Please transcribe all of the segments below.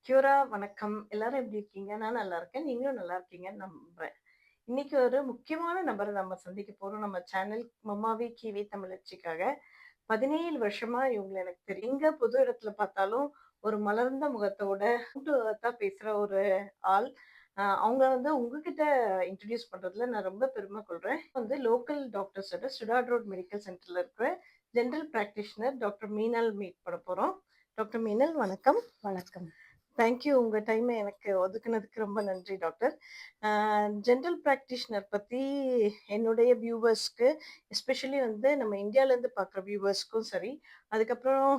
Cura வணக்கம். எல்லாரும் எப்படி இருக்கீங்க? நான் நல்லா இருக்கேன். நீங்களும் நல்லா இருக்கீங்கன்னு நம்புறேன். இன்னைக்கு ஒரு முக்கியமான நபர நம்ம சந்திக்க போறோம். நம்ம சேனல் மம்மாவி கீவி தமிழச்சிக்காக. 17 வருஷமா இவங்கள எனக்கு தெரியும். எங்க புது இடத்துல பார்த்தாலும் ஒரு மலர்ந்த முகத்தோட டூ எர்த்தா பேசுற ஒரு ஆள். அவங்க உங்ககிட்ட இன்ட்ரோடியூஸ் பண்றதுல நான் ரொம்ப பெருமை கொள்றேன். லோக்கல் டாக்டர்ஸோட சுடாட் ரோட் மெடிக்கல் சென்டர்ல இருக்கிற ஜெனரல் பிராக்டிஷனர் டாக்டர் மீனல் மீட் பண்ண போறோம். டாக்டர் மீனல் வணக்கம். வணக்கம். Thank you. உங்க டைம எனக்கு ஒதுக்குனதுக்கு ரொம்ப நன்றி டாக்டர். ஜெனரல் பிராக்டிஷனர் பத்தி என்னுடைய வியூவர்ஸ்க்கு, எஸ்பெஷலி நம்ம இந்தியாலேருந்து பார்க்குற வியூவர்ஸ்க்கும் சரி, அதுக்கப்புறம்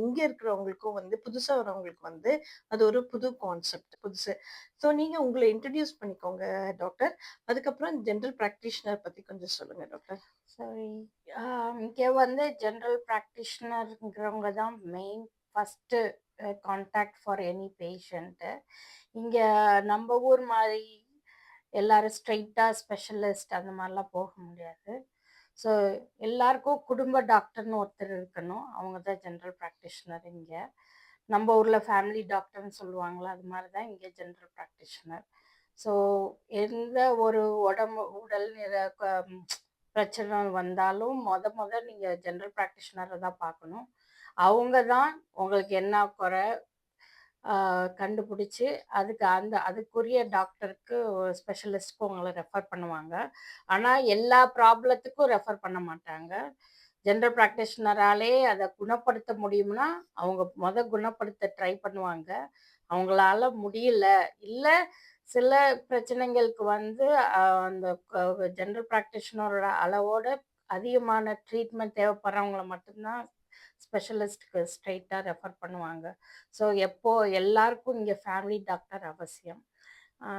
இங்க இருக்கிறவங்களுக்கும் புதுசா வரவங்களுக்கு அது ஒரு புது கான்செப்ட், புதுசு. ஸோ நீங்க உங்கள இன்ட்ரோடியூஸ் பண்ணிக்கோங்க டாக்டர். அதுக்கப்புறம் ஜெனரல் பிராக்டிஷனர் பத்தி கொஞ்சம் சொல்லுங்க டாக்டர். சரி. அ இங்க ஜெனரல் பிராக்டிஷனர்ங்கிறவங்க தான் main first contact for any patient. இங்க நம்ப ஊர் மாரி எல்லாரும் ஸ்ட்ரெய்ட்டா ஸ்பெஷலிஸ்ட் அந்த மாரிலாம் போக முடியாது. ஸோ எல்லாருக்கும் குடும்ப டாக்டர்னு ஒருத்தர் இருக்கணும். அவங்க தான் ஜெனரல் பிராக்டிஷனர் இங்க. நம்ப ஊர்ல ஃபேமிலி டாக்டர்ன்னு சொல்லுவாங்கல்ல, அது மாரி தான் இங்க ஜெனரல் பிராக்டிஷனர். ஸோ எந்த ஒரு உடல் நிற பிரச்சனை வந்தாலும் மொத நீங்க ஜெனரல் பிராக்டிஷனர தான் பார்க்கணும். அவங்க தான் உங்களுக்கு என்ன குறை கண்டுபிடிச்சு, அதுக்குரிய டாக்டருக்கு ஸ்பெஷலிஸ்ட்க்கு உங்கள ரெஃபர் பண்ணுவாங்க. ஆனா, எல்லா ப்ராப்ளத்துக்கும் ரெஃபர் பண்ண மாட்டாங்க. ஜெனரல் பிராக்டிஷனராலே அத குணப்படுத்த முடியும்னா, அவங்க குணப்படுத்த ட்ரை பண்ணுவாங்க. அவங்களால முடியல, இல்ல சில பிரச்சனைகளுக்கு அந்த ஜெனரல் பிராக்டிஷனரோட அளவோட அதிகமான ட்ரீட்மெண்ட் தேவைப்படுறவங்கள மட்டும் தான் ஸ்பெஷலிஸ்ட்க்கு ஸ்ட்ரெய்ட்டா ரெஃபர் பண்ணுவாங்க. ஸோ எல்லாருக்கும் இங்க ஃபேமிலி டாக்டர் அவசியம். ஆ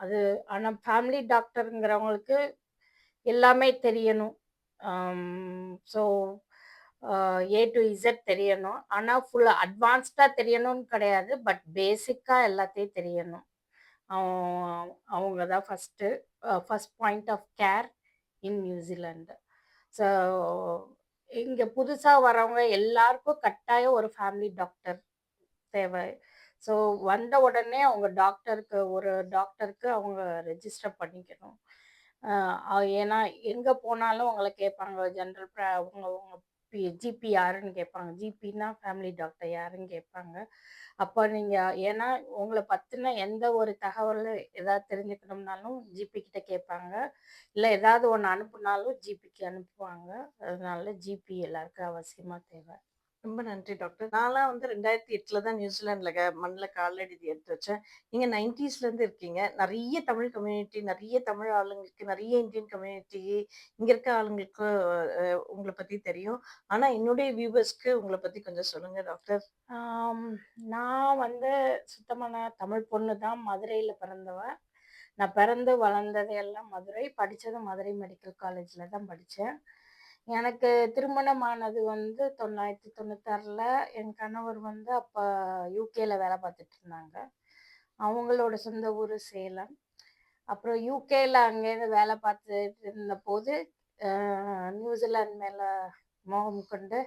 அது ஆனா ஃபேமிலி டாக்டர்ங்கிறவங்களுக்கு எல்லாமே தெரியணும். ஸோ ஏ டு இசட் தெரியணும். ஆனா ஃபுல்லா அட்வான்ஸ்டா தெரியணும்னு கிடையாது. பட் பேசிக்கா எல்லாத்தையும் தெரியணும். அவங்க தான் first point of care in New Zealand. So இங்க புதுசா வரவங்க எல்லாருக்கும் கட்டாயம் ஒரு ஃபேமிலி டாக்டர் தேவை. ஸோ வந்த உடனே ஒரு டாக்டருக்கு அவங்க ரெஜிஸ்டர் பண்ணிக்கணும். ஏன்னா எங்க போனாலும் உங்கள கேட்பாங்க ஜெனரல் உங்க உங்க ஜிபி யாருன்னு கேட்பாங்க. ஜிபின்னா ஃபேமிலி டாக்டர் யாருன்னு கேட்பாங்க. அப்ப நீங்க ஏன்னா உங்கள பத்தின எந்த ஒரு தகவல் ஏதாவது தெரிஞ்சுக்கணும்னாலும் ஜிபி கிட்ட கேட்பாங்க. இல்ல ஏதாவது ஒண்ணு அனுப்புனாலும் ஜிபிக்கு அனுப்புவாங்க. அதனால ஜிபி எல்லாருக்கும் அவசியமா தேவை. ரொம்ப நன்றி டாக்டர். நான்லாம் 2008ல தான் நியூசிலாந்துல மண்ணுல காலடி எடுத்து வச்சேன். நீங்க 90ஸ்லேருந்து இருக்கீங்க. நெறைய தமிழ் கம்யூனிட்டி, நெறைய தமிழ் ஆளுங்களுக்கு, நெறைய இந்தியன் கம்யூனிட்டி, இங்க இருக்க ஆளுங்களுக்கு உங்கள பத்தி தெரியும். ஆனா என்னுடைய வியூவர்ஸ்க்கு உங்கள பத்தி கொஞ்சம் சொல்லுங்க டாக்டர். ஆம், நான் சுத்தமான தமிழ் பொண்ணு தான். மதுரையில பிறந்தவ. நான் பிறந்து வளர்ந்தது எல்லாம் மதுரை. படிச்சதும் மதுரை மெடிக்கல் காலேஜ்ல தான் படிச்சேன். எனக்கு திருமணமானது 996ல. என் கணவர் அப்ப யுகேல வேலை பார்த்துட்டு இருந்தாங்க. அவங்களோட சொந்த ஊரு சேலம். அப்புறம் யுகேல அங்கேருந்து வேலை பார்த்துட்டு இருந்தபோது, அ நியூசிலாந்து மேல மோகம் கொண்டு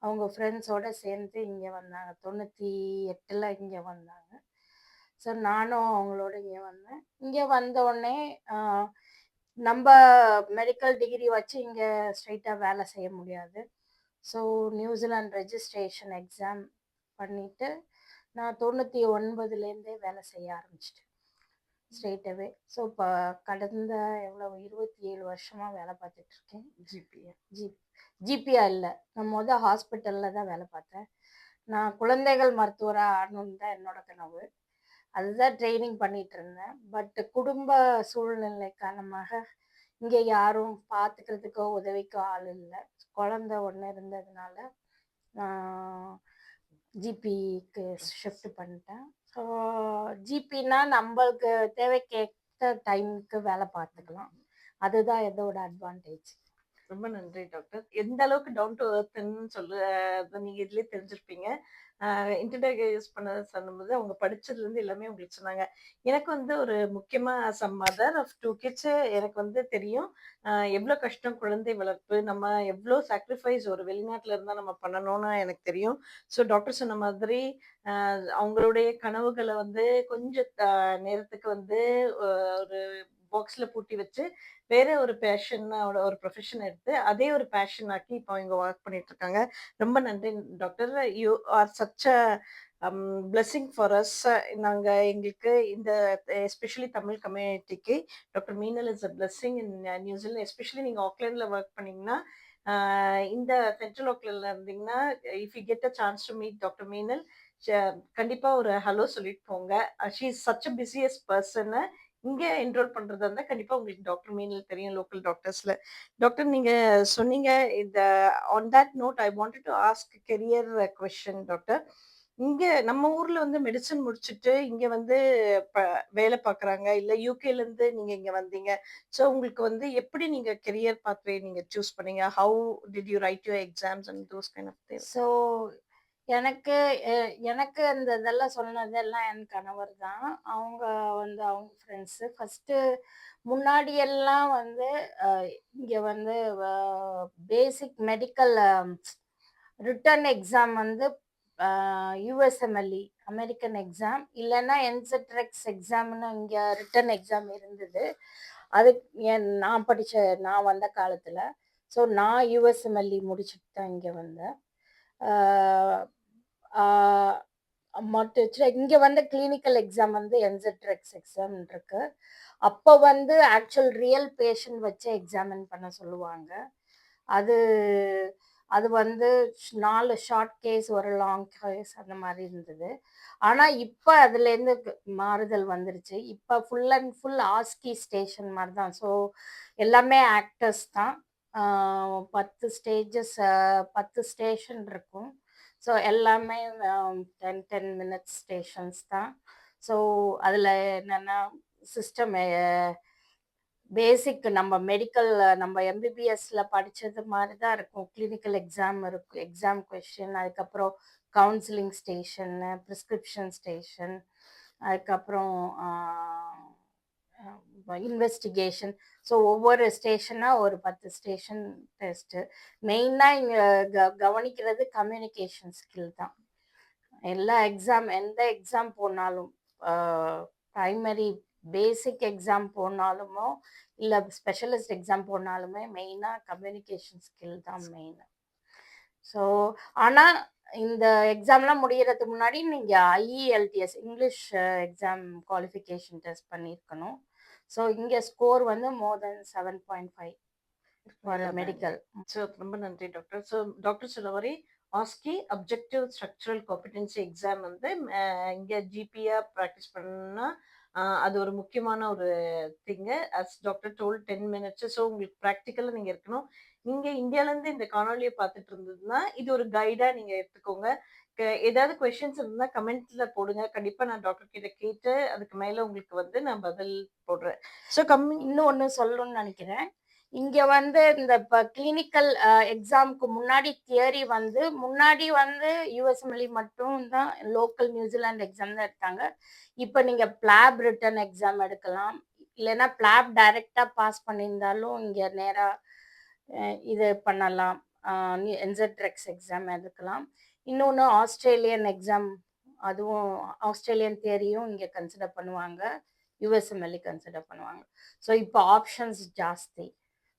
அவங்க ஃப்ரெண்ட்ஸோட சேர்ந்து இங்க வந்தாங்க. 98ல இங்க வந்தாங்க. ஸோ நானும் அவங்களோட இங்க வந்தேன். இங்க வந்த உடனே அ நம்ப மெடிக்கல் டிகிரி வச்சு இங்க ஸ்ட்ரெய்ட்டா வேலை செய்ய முடியாது. ஸோ நியூசிலாந்து ரெஜிஸ்ட்ரேஷன் எக்ஸாம் பண்ணிட்டு, நான் 99லேருந்தே வேலை செய்ய ஆரம்பிச்சுட்டேன். ஸ்ட்ரெய்ட்டாவே. ஸோ இப்ப கடந்த எவ்வளவு 27 வருஷமா வேலை பார்த்துட்டு இருக்கேன். ஜிபி. ஜி ஜிபியா இல்ல. நான் ஹாஸ்பிட்டல்ல தான் வேலை பார்த்தேன். நான் குழந்தைகள் மருத்துவரா ஆகணும்னு தான் என்னோட கனவு. அதுதான் ட்ரெய்னிங் பண்ணிட்டு இருந்தேன். பட் குடும்ப சூழ்நிலை காரணமாக இங்க யாரும் பார்த்துக்கிறதுக்கோ, உதவிக்கோ ஆள் இல்ல. குழந்தை ஒண்ணு இருந்ததுனால, நான் ஜிபிக்கு ஷிஃப்ட் பண்ணிட்டேன். ஸோ ஜிபின்னா நம்பளுக்கு தேவைக்கேத்த டைமுக்கு வேலை பார்த்துக்கலாம். அதுதான் இதோட அட்வான்டேஜ். ரொம்ப நன்றி டாக்டர். எந்த அளவுக்கு டவுன் டூ எர்த்ன்னு நீங்க இதுலயே தெரிஞ்சிருப்பீங்க. இன்ட்ரோடியூஸ் பண்ண சொல்லும்போது, அவங்க படிச்சதுலேருந்து எல்லாமே உங்களுக்கு சொன்னாங்க. எனக்கு வந்து ஒரு முக்கியமா மதர் ஆஃப் 2 கிட்ஸ் எனக்கு வந்து தெரியும். எவ்ளோ கஷ்டம் குழந்தை வளர்ப்பு. நம்ம எவ்ளோ சாக்ரிஃபைஸ் ஒரு வெளிநாட்ல இருந்தா நம்ம பண்ணணும்னு எனக்கு தெரியும். ஸோ டாக்டர் சொன்ன மாதிரி அவங்களுடைய கனவுகள வந்து கொஞ்சம் நேரத்துக்கு வந்து அ ஒரு பாக்ஸ்ல பூட்டி வச்சு, வேற ஒரு பேஷனோட ஒரு ப்ரொஃபஷன் எடுத்து, அதே ஒரு பேஷன் ஆக்கி இப்போ இவங்க வொர்க் பண்ணிட்டு இருக்காங்க. ரொம்ப நன்றி doctor. You are such a blessing for us. நாங்க எங்களுக்கு இந்த எஸ்பெஷலி தமிழ் கம்யூனிட்டிக்கு doctor Meenal is a blessing in New Zealand. Especially நீங்க ஆக்லாண்ட்ல வொர்க் பண்ணீங்கன்னா, இந்த சென்ட்ரல் ஆக்லாண்ட்ல இருந்தீங்கன்னா, if you get a chance to meet doctor Meenal, ச கண்டிப்பா ஒரு ஹலோ சொல்லிட்டு போங்க. She is such a busiest person. இங்க என்ரோல் பண்றதா இருந்தா கண்டிப்பா உங்களுக்கு டாக்டர் மீனல் தெரியும் லோக்கல் டாக்டர்ஸ்ல. டாக்டர் நீங்க சொன்னீங்க இந்த on that note I wanted to ask career question doctor. இங்க நம்ம ஊர்ல வந்து மெடிசின் முடிச்சுட்டு இங்க வந்து ப வேலை பார்க்குறாங்க. இல்ல யுகேல இருந்து நீங்க இங்க வந்தீங்க. ஸோ உங்களுக்கு வந்து எப்படி நீங்க கெரியர் பாத்வே நீங்க சூஸ் பண்ணீங்க? How did you write your exams and those kind of things? So எனக்கு எ எனக்கு அந்த இதெல்லாம் சொன்னதெல்லாம் என் கணவர் தான். அவங்க வந்து அவங்க ஃப்ரெண்ட்ஸு. ஃபர்ஸ்ட்டு முன்னாடியெல்லாம் வந்து அ இங்க வந்து பேசிக் மெடிக்கல் ரிட்டன் எக்ஸாம் வந்து அ யுஎஸ்எம்எல்இ அமெரிக்கன் எக்ஸாம் இல்லன்னா என்செட்ரெக்ஸ் எக்ஸாம்னு இங்க ரிட்டன் எக்ஸாம் இருந்தது. அது நான் வந்த காலத்துல. ஸோ நான் யுஎஸ்எம்எல்இ முடிச்சுட்டு தான் இங்க வந்தேன். ஆ ஆ இங்க வந்து கிளினிக்கல் எக்ஸாம் வந்து என்செட்ரெக்ஸ் எக்ஸாம் இருக்கு. அப்போ வந்து ஆக்சுவல் ரியல் பேஷண்ட் வச்சு எக்ஸாமின் பண்ண சொல்லுவாங்க. அது அது வந்து 4 ஷார்ட் கேஸ், ஒரு லாங் கேஸ் அந்த மாரி இருந்தது. ஆனா, இப்ப அதுலேருந்து மாறுதல் வந்துருச்சு. இப்ப full and full ASCII station மாரி தான். ஸோ, எல்லாமே ஆக்டர்ஸ் தான். ஆ 10 ஸ்டேஜஸ் 10 ஸ்டேஷன் இருக்கும். ஸோ, எல்லாமே 10, 10 மினிட்ஸ் ஸ்டேஷன்ஸ் தான். ஸோ, அதுல என்னன்னா சிஸ்டம் பேசிக் நம்ம மெடிக்கல் நம்ம எம்பிபிஎஸ்ல படிச்சது மாரி தான் இருக்கும். கிளினிக்கல் எக்ஸாம் இருக்கும். எக்ஸாம் கொஸ்டின், அதுக்கப்புறம் கவுன்சிலிங் ஸ்டேஷன், பிரிஸ்கிரிப்ஷன் ஸ்டேஷன், அதுக்கப்புறம் இன்வெஸ்டிகேஷன். ஸோ ஒவ்வொரு ஸ்டேஷனா ஒரு 10 ஸ்டேஷன் டெஸ்ட்டு. மெயினா இங்க கவனிக்கிறது கம்யூனிகேஷன் ஸ்கில் தான். எந்த எக்ஸாம் போனாலும் பிரைமரி பேசிக் எக்ஸாம் போனாலுமோ இல்லை ஸ்பெஷலிஸ்ட் எக்ஸாம் போனாலுமே மெயினாக கம்யூனிகேஷன் ஸ்கில் தான் மெயின். ஸோ ஆனால் இந்த எக்ஸாம்லாம் முடியறதுக்கு முன்னாடி நீங்கள் IELTS English exam qualification test பண்ணியிருக்கணும். ஸோ இங்கே ஸ்கோர் வந்து more than 7.5 for medical. So ரொம்ப நன்றி டாக்டர். ஸோ டாக்டர் சொன்ன மாரி OSCE objective structural competency exam வந்து இங்க ஜிபியா பிராக்டிஸ் பண்ணா அது ஒரு முக்கியமான ஒரு thing. As doctor told 10 minutes. So உங்களுக்கு ப்ராக்டிக்கலா நீங்க இருக்கணும். நீங்க இந்தியால இருந்து இந்த காணொளிய பார்த்துட்டு இருந்ததுன்னா, இது ஒரு கைடா நீங்க எடுத்துக்கோங்க. ஏதாவது கொஸ்டின்ஸ் இருந்தா கமெண்ட்ல போடுங்க. கண்டிப்பா நான் டாக்டர் கிட்ட கேட்டு அதுக்கு மேல உங்களுக்கு வந்து நான் பதில் போடுறேன். ஸோ இன்னொன்னு சொல்லணும்னு நினைக்கிறேன். இங்க வந்து இந்த கிளினிக்கல் எக்ஸாம்க்கு முன்னாடி தியரி வந்து முன்னாடி வந்து யுஎஸ்எம்எல்இ மட்டும் தான் லோக்கல் நியூசிலாந்து எக்ஸாம் தான் எடுத்தாங்க. இப்போ நீங்க பிளாப் ரிட்டன் எக்ஸாம் எடுக்கலாம். இல்லைன்னா பிளாப் டைரக்டா பாஸ் பண்ணியிருந்தாலும் இங்க நேரா இது பண்ணலாம். என்செட்ரெக்ஸ் எக்ஸாம் எடுக்கலாம். இன்னொன்று ஆஸ்திரேலியன் எக்ஸாம், அதுவும் ஆஸ்திரேலியன் தியரியும் இங்கே கன்சிடர் பண்ணுவாங்க. யுஎஸ்எம்எல்இ கன்சிடர் பண்ணுவாங்க. ஸோ இப்போ ஆப்ஷன்ஸ் ஜாஸ்தி.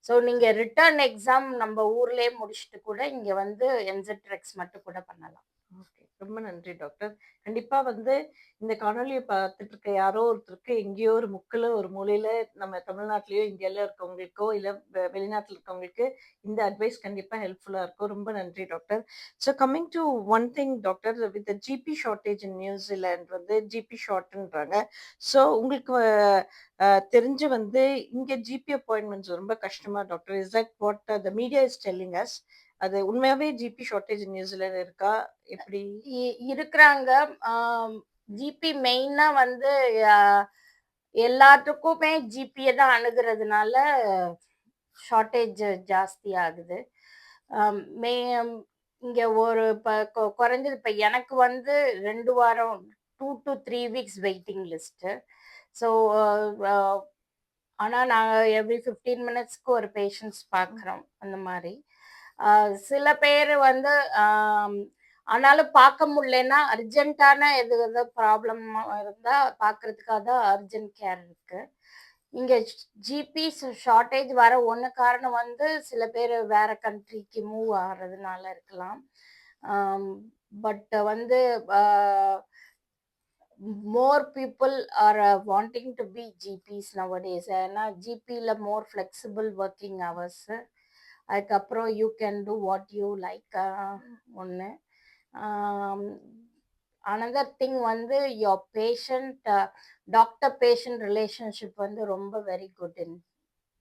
ஸோ நீங்கள் ரிட்டர்ன் எக்ஸாம் நம்ம ஊர்லேயே முடிச்சுட்டு கூட இங்கே வந்து என்செட்ரெக்ஸ் மட்டும் கூட பண்ணலாம். ஓகே. ரொம்ப நன்றி டாக்டர். கண்டிப்பா வந்து இந்த காணொளிய பார்த்துட்டு இருக்க யாரோ ஒருத்தருக்கு எங்கேயோ ஒரு முக்குல, ஒரு மூலையில நம்ம தமிழ்நாட்டிலயோ, இந்தியாலயோ இருக்கவங்களுக்கோ, இல்ல வெளிநாட்டுல இருக்கவங்களுக்கு இந்த அட்வைஸ் கண்டிப்பா ஹெல்ப்ஃபுல்லா இருக்கும். ரொம்ப நன்றி doctor. So coming to one thing doctor, with GP shortage in New Zealand வந்து ஜிபி ஷார்ட்ன்றாங்க. ஸோ உங்களுக்கு தெரிஞ்சு வந்து இங்க ஜிபி அப்பாயின்ட்மெண்ட்ஸ் ரொம்ப கஷ்டமா doctor? Is that what the media is telling us? அது உண்மையாவே ஜிபி ஷார்ட்டேஜ் நியூஸ்ல இருக்கா? எப்படி? இருக்கிறாங்க. ஜிபி மெயினா வந்து எல்லாத்துக்குமே ஜிபியை தான் அணுகிறதுனால ஷார்ட்டேஜ் ஜாஸ்தி ஆகுது. மே இங்க ஒரு இப்ப குறைஞ்சது இப்ப எனக்கு வந்து 2 வாரம் 2 to 3 weeks waiting list. So ஆனா நாங்க எவ்ரி 15 மினிட்ஸ்க்கு ஒரு பேஷண்ட்ஸ் பார்க்குறோம். அந்த மாரி. அ சில பேரு வந்து ஆம் ஆனாலும் பார்க்க முடியலன்னா, அர்ஜென்ட்டான எது ப்ராப்ளம் இருந்தா பார்க்கறதுக்காக தான் அர்ஜென்ட் கேர் இருக்கு. இங்க ஜிபிஸ் ஷார்ட்டேஜ் வர ஒண்ணு காரணம் வந்து சில பேரு வேற கண்ட்ரிக்கு மூவ் ஆகுறதுனால இருக்கலாம். ஆம் பட் வந்து அ more people are wanting to be GPs nowadays. ஏன்னா ஜிபில more flexible working hours. அதுக்கப்புறம் you can do what you like ஒன்று. அனதர் திங் வந்து your patient doctor patient relationship வந்து ரொம்ப very good in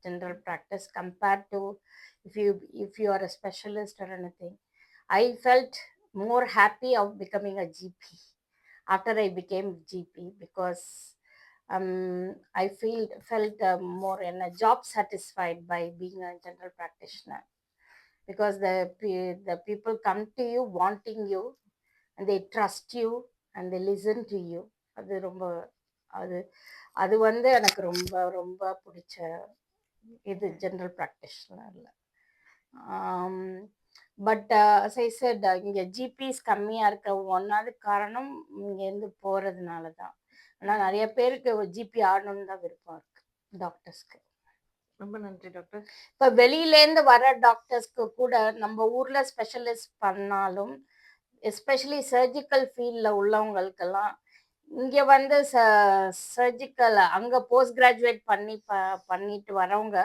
general practice compared to if you if you are a specialist or anything. I felt more happy of becoming a GP after I became GP because um, I felt more in a job satisfied by being a general practitioner because the people come to you wanting you and they trust you and they listen to you. அது ரொம்ப அது அது வந்து எனக்கு ரொம்ப ரொம்ப பிடிச்ச இது ஜென்ரல் ப்ராக்டிஷனர்ல. பட் as I said இங்கே ஜிபிஸ் கம்மியாக இருக்க ஒன்றாவது காரணம் இங்கேருந்து போகிறதுனால தான். ஆனால் நிறைய பேருக்கு ஜிபி ஆடணும்னு தான் விருப்பம் இருக்கு டாக்டர்ஸ்க்கு. ரொம்ப நன்றி டாக்டர். இப்போ வெளியிலேருந்து வர டாக்டர்ஸ்க்கு கூட நம்ம ஊரில் ஸ்பெஷலிஸ்ட் பண்ணாலும் எஸ்பெஷலி சர்ஜிக்கல் ஃபீல்டில் உள்ளவங்களுக்கெல்லாம் இங்கே வந்து சர்ஜிக்கல் அங்கே போஸ்ட் கிராஜுவேட் பண்ணிட்டு வரவங்க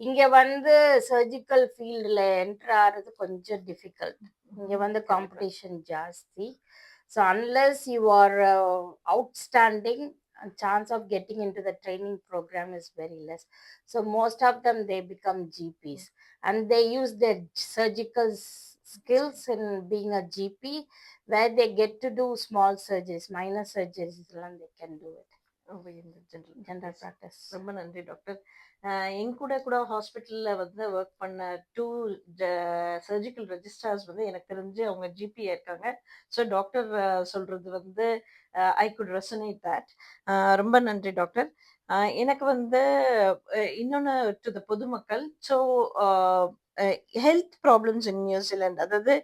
இங்கே வந்து சர்ஜிக்கல் ஃபீல்டில் என்ட்ரு ஆகிறது கொஞ்சம் டிஃபிகல்ட். இங்கே வந்து காம்படிஷன் ஜாஸ்தி. So unless you are outstanding chance of getting into the training program is very less. So most of them they become GPs and they use their surgical skills in being a GP where they get to do small surgeries, minor surgeries, and they can do it. General practice. ரொம்ப நன்றி doctor. என் கூட கூட ஹாஸ்பிட்டலில் வந்து work பண்ண 2 surgical registrars வந்து எனக்கு தெரிஞ்சு அவங்க ஜிபி இருக்காங்க. ஸோ டாக்டர் சொல்றது வந்து ஐ குட் ரெசனேட் தட். ரொம்ப நன்றி டாக்டர். எனக்கு வந்து இன்னொன்று டு த பொதுமக்கள். ஸோ ஹெல்த் ப்ராப்ளம்ஸ் இன் நியூசிலாந்து, அதாவது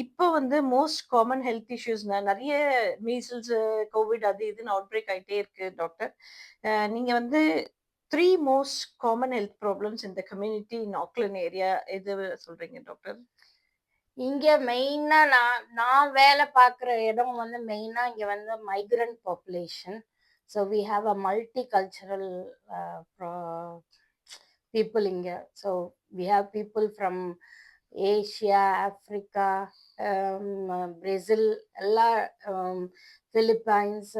இப்போ வந்து மோஸ்ட் காமன் ஹெல்த் இஷ்யூஸ்னா நிறைய மீசல்ஸ், கோவிட் அது இதுன்னு அவுட் பிரேக் ஆகிட்டே இருக்கு டாக்டர். நீங்க வந்து 3 மோஸ்ட் காமன் ஹெல்த் ப்ராப்ளம்ஸ் இந்த கம்யூனிட்டி இன் ஆக்லண்ட் ஏரியா எது சொல்றீங்க டாக்டர்? இங்க மெயினா நான் வேலை பார்க்குற இடம் வந்து மெயினா இங்க வந்து migrant population. So we have a multi cultural people இங்க. So we have people from Asia, Africa, Brazil, எல்லா பிலிப்பைன்ஸ்,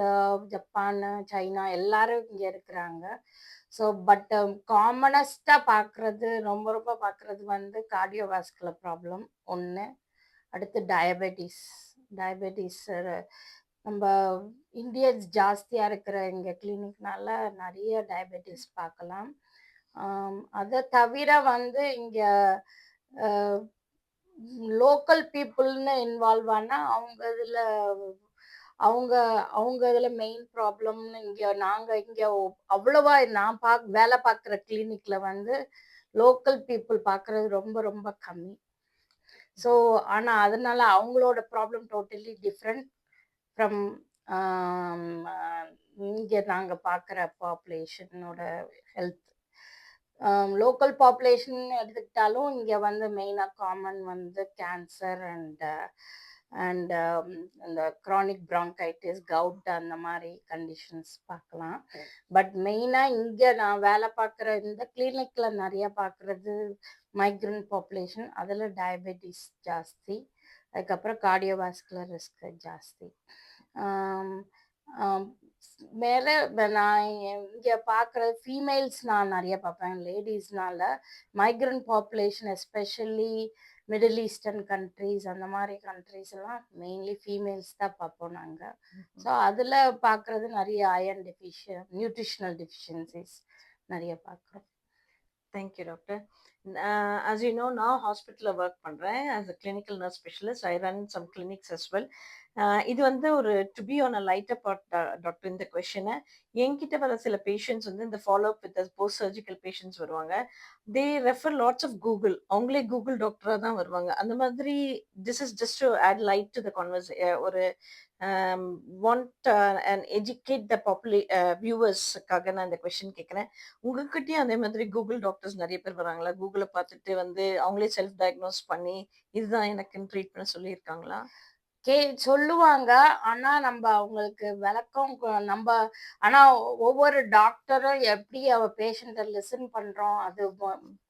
ஜப்பான், சைனா எல்லாரும் இங்கே இருக்கிறாங்க. ஸோ பட் காமனஸ்டாக பார்க்குறது ரொம்ப ரொம்ப பார்க்குறது வந்து கார்டியோவாஸ்குலர் ப்ராப்ளம் ஒன்று. அடுத்து டயபெட்டிஸ். நம்ம இந்தியன்ஸ் ஜாஸ்தியாக இருக்கிற எங்கள் கிளினிக்னால நிறைய டயபெட்டிஸ் பார்க்கலாம். அதை தவிர வந்து இங்கே லோக்கல் பீப்புள்னு இன்வால்வ் ஆனால் அவங்க இதில் மெயின் ப்ராப்ளம்னு இங்கே அவ்வளோவா நான் வேலை பார்க்குற கிளினிக்கில் வந்து லோக்கல் பீப்புள் பார்க்குறது ரொம்ப ரொம்ப கம்மி. ஸோ ஆனால் அதனால அவங்களோட ப்ராப்ளம் டோட்டலி டிஃப்ரெண்ட் ஃப்ரம் இங்கே நாங்கள் பார்க்குற பாப்புலேஷனோட ஹெல்த். லோக்கல் பாப்புலேஷன் எடுத்துக்கிட்டாலும் இங்கே வந்து மெயினாக காமன் வந்து கேன்சர் அண்ட் இந்த க்ரானிக் ப்ராங்கைட்டிஸ், கவுட் அந்த மாதிரி கண்டிஷன்ஸ் பார்க்கலாம். பட் மெயினாக இங்கே நான் வேலை பார்க்குற இந்த கிளினிக்கில் நிறைய பார்க்குறது மைக்ரண்ட் பாப்புலேஷன். அதில் டயபெட்டிஸ் ஜாஸ்தி, அதுக்கப்புறம் கார்டியோவாஸ்குலர் ரிஸ்க் ஜாஸ்தி. மேலே நான் இங்கே பார்க்குற ஃபீமேல்ஸ் நான் நிறைய பார்ப்பேன். லேடிஸ்னால migrant population especially Middle Eastern countries அந்த மாதிரி கண்ட்ரீஸ் எல்லாம் மெயின்லி ஃபீமேல்ஸ் தான் பார்ப்போம் நாங்கள். ஸோ அதில் பார்க்குறது நிறைய அயர்ன் நியூட்ரிஷனல் டெஃபிஷியன்சிஸ் நிறைய பார்க்குறோம். Thank you doctor. as you know, நான் ஹாஸ்பிட்டல்ல ஒர்க் பண்றேன். As a clinical nurse specialist. I run some clinics as well. இது வந்து ஒரு to be on a lighter part doctor இந்த கொஸ்டின. என்கிட்ட வர சில பேஷண்ட்ஸ் வந்து இந்த follow up with post surgical patients வருவாங்க. They refer lots of Google. அவங்களே கூகுள் டாக்டரா தான் வருவாங்க. அந்த மாதிரி this is just to add light to the ஒரு வாண்ட் அண்ட் எஜுகேட் த வியூவர்ஸ்க்காக நான் இந்த கொஸ்டின் கேட்குறேன். உங்ககிட்டயும் அதே மாதிரி கூகுள் டாக்டர்ஸ் நெறைய பேர் வராங்களா? கூகுள பார்த்துட்டு வந்து அவங்களே செல்ஃப் டயக்னோஸ் பண்ணி, இதுதான் எனக்குன்னு ட்ரீட் பண்ண சொல்லியிருக்காங்களா? கே சொல்லுவாங்க. ஆனா, நம்ப அவங்களுக்கு விளக்கம் நம்ப ஆனா ஒவ்வொரு டாக்டரும் எப்படி பேஷண்ட்ட லிசன் பண்றோம், அது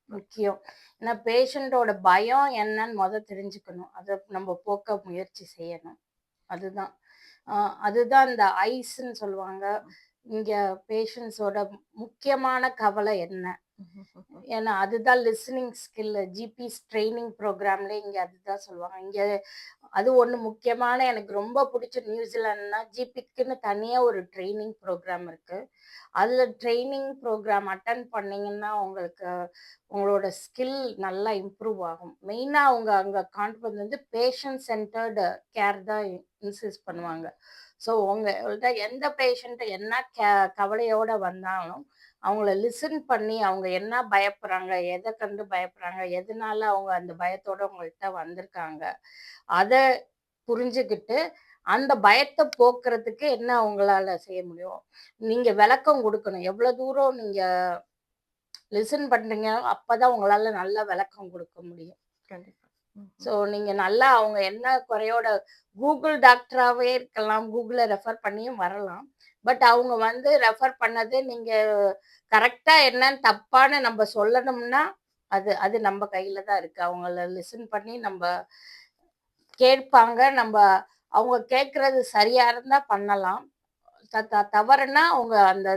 முக்கியம். ஏன்னா பேஷண்ட்டோட பயம் என்னன்னு தெரிஞ்சுக்கணும். அத நம்ம போக்க முயற்சி செய்யணும். அதுதான். அ அதுதான் இந்த ஐஸ்ன்னு சொல்லுவாங்க. இங்க பேஷண்ட்ஸோட முக்கியமான கவலை என்ன? ஏன்னா அதுதான் லிசனிங் ஸ்கில் ஜிபிஸ் ட்ரெய்னிங் ப்ரோக்ராம்ல இங்க அதுதான் சொல்லுவாங்க. இங்க அது ஒண்ணு முக்கியமான எனக்கு ரொம்ப புடிச்ச நியூசிலாந்துன்னா, ஜிபிக்குன்னு தனியா ஒரு ட்ரெய்னிங் ப்ரோக்ராம் இருக்கு. அதுல ட்ரெய்னிங் ப்ரோக்ராம் அட்டெண்ட் பண்ணீங்கன்னா, உங்களுக்கு உங்களோட ஸ்கில் நல்லா இம்ப்ரூவ் ஆகும். மெயினா அவங்க அங்க கான்செப்ட் வந்து பேஷண்ட் சென்டர்டு கேர் தான் இன்சிஸ்ட் பண்ணுவாங்க. ஸோ உங்கள்ட்ட எந்த பேஷண்ட் என்ன கவலையோட வந்தாலும், அவங்கள லிசன் பண்ணி, அவங்க என்ன பயப்படுறாங்க, எத கண்டு பயப்படுறாங்க, எதனால அவங்க அந்த பயத்தோட உங்கள்ட்ட வந்திருக்காங்க, அத புரிஞ்சுகிட்டு, அந்த பயத்த போக்குறதுக்கு என்ன உங்களால செய்ய முடியும்? நீங்க விளக்கம் குடுக்கணும். எவ்வளோ தூரம் நீங்க லிசன் பண்றீங்க, அப்பதான் உங்களால நல்ல விளக்கம் குடுக்க முடியும். கண்டிப்பா. ஸோ நீங்க நல்லா அவங்க என்ன குறையோட கூகுள் டாக்டராவே இருக்கலாம். கூகுள ரெஃபர் பண்ணியும் வரலாம். பட் அவங்க ரெஃபர் பண்ணது நீங்க கரெக்ட்டா என்னன்னு தப்பான்னு நம்ப சொல்லணும்னா, அது அது நம்ப கையில தான் இருக்கு. அவங்கள லிசன் பண்ணி நம்ப கேட்பாங்க. அவங்க கேட்கறது சரியா இருந்தா பண்ணலாம். த த தவறுனா, அவங்க அந்த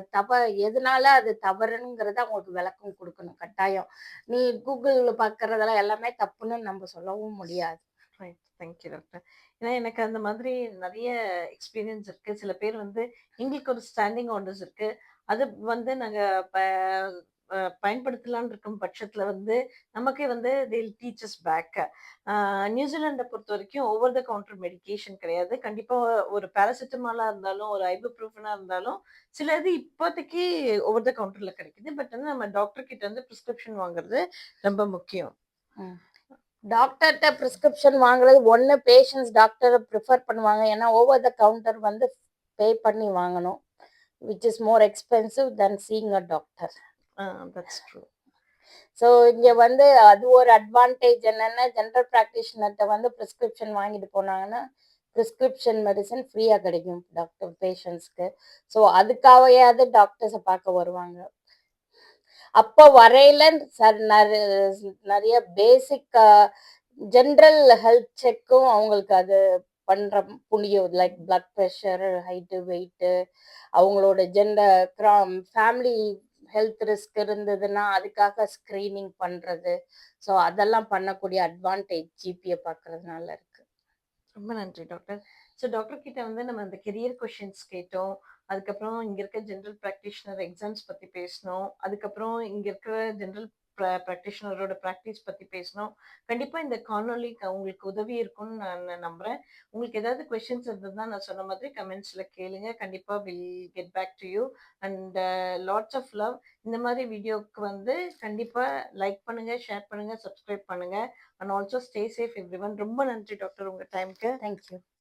எதனால அது தவறுங்கிறத அவங்களுக்கு விளக்கம் குடுக்கணும் கட்டாயம். நீ கூகுள்ல பார்க்கறதெல்லாம் எல்லாமே தப்புன்னு நம்ம சொல்லவும் முடியாது. ரைட். Thank you doctor. ஏன்னா எனக்கு அந்த மாதிரி நெறைய எக்ஸ்பீரியன்ஸ் இருக்கு. சில பேர் வந்து எங்களுக்கு ஒரு ஸ்டாண்டிங் ஆர்டர்ஸ் இருக்கு. அது வந்து நாங்க ப பயன்படுத்தலான்னு இருக்கும் பட்சத்தில வந்து, நமக்கே வந்து they will teach us back. நியூசிலாண்ட பொறுத்தவரைக்கும் ஓவர் த கவுண்டர் மெடிகேஷன் கிடையாது. கண்டிப்பா ஒரு பாராசிட்டமாலா இருந்தாலும், ஒரு ஐபுப்ரூஃபனா இருந்தாலும், சிலது இப்போதைக்கு ஓவர் த கவுண்டர்ல கிடைக்குது. பட் வந்து நம்ம டாக்டர் கிட்ட வந்து பிரிஸ்கிரிப்ஷன் வாங்குறது ரொம்ப முக்கியம். ம். டாக்டர்ட்ட பிரிஸ்கிரிப்ஷன் வாங்குறது ஒண்ணு பேஷண்ட்ஸ் டாக்டர பிரிஃபர் பண்ணுவாங்க. ஏன்னா ஓவர் த கவுண்டர் பே பண்ணி வாங்கணும். Which is more expensive then seeing a doctor. That's true. So இங்க அது ஒரு அட்வான்டேஜ் என்னன்னா, ஜெனரல் பிராக்டிஷனர்ட்ட பிரிஸ்கிரிப்ஷன் வாங்கிட்டு போனாங்கன்னா, பிரிஸ்கிரிப்ஷன் மெடிசின் ஃப்ரீயா கிடைக்கும் டாக்டர் பேஷண்ட்ஸ்க்கு. ஸோ அதுக்காகயாவது டாக்டர்ஸ பார்க்க வருவாங்க. அப்ப வரையில நெறைய பேசிக் ஜெனரல் ஹெல்த் செக்கும் அவங்களுக்கு அது பண்ற முடியும். Like blood pressure, height, weight, அவங்களோட ஃபேமிலி ஹெல்த் ரிஸ்க் இருந்ததுன்னா, அதுக்காக ஸ்கிரீனிங் பண்றது. ஸோ அதெல்லாம் பண்ணக்கூடிய அட்வான்டேஜ் ஜிபிய பார்க்கறதுனால இருக்கு. ரொம்ப நன்றி டாக்டர். ஸோ டாக்டர் கிட்ட வந்து நம்ம அந்த கெரியர் கொஷின்ஸ் கேட்டோம். அதுக்கப்புறம் இங்க இருக்க ஜெனரல் பிராக்டிஷனர் எக்ஸாம்ஸ் பத்தி பேசினோம். அதுக்கப்புறம் இங்க இருக்கிற ஜெனரல் பிராக்டிஷனரோட பிராக்டிஸ் பத்தி பேசினோம். கண்டிப்பா இந்த காணொளி உங்களுக்கு உதவி இருக்கும்னு நான் நம்புறேன். உங்களுக்கு ஏதாவது கொஸ்டின்ஸ் இருந்ததுன்னா நான் சொன்ன மாதிரி கமெண்ட்ஸ்ல கேளுங்க. கண்டிப்பா will get back to you. And lots of love. இந்த மாதிரி வீடியோக்கு வந்து கண்டிப்பா லைக் பண்ணுங்க, ஷேர் பண்ணுங்க, சப்ஸ்கிரைப் பண்ணுங்க. And also stay safe everyone. ரொம்ப நன்றி டாக்டர் உங்க டைம்க்கு. Thank you.